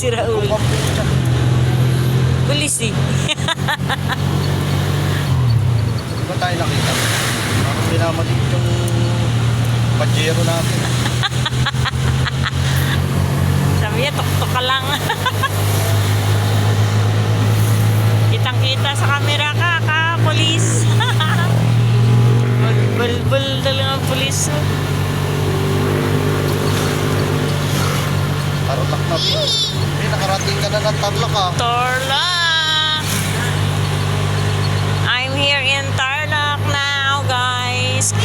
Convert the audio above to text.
si Raul. Pulis eh. Di ba tayo nakita? Parang pinamalig yung pajero natin. Sabi niya, tuktok ka lang. Kitang-kita sa camera ka, polis. Bulbul talaga ang polis. Tarlac na. Nakarating ka na ng Tarlac ah. Tarlac! I'm here in Tarlac now, guys.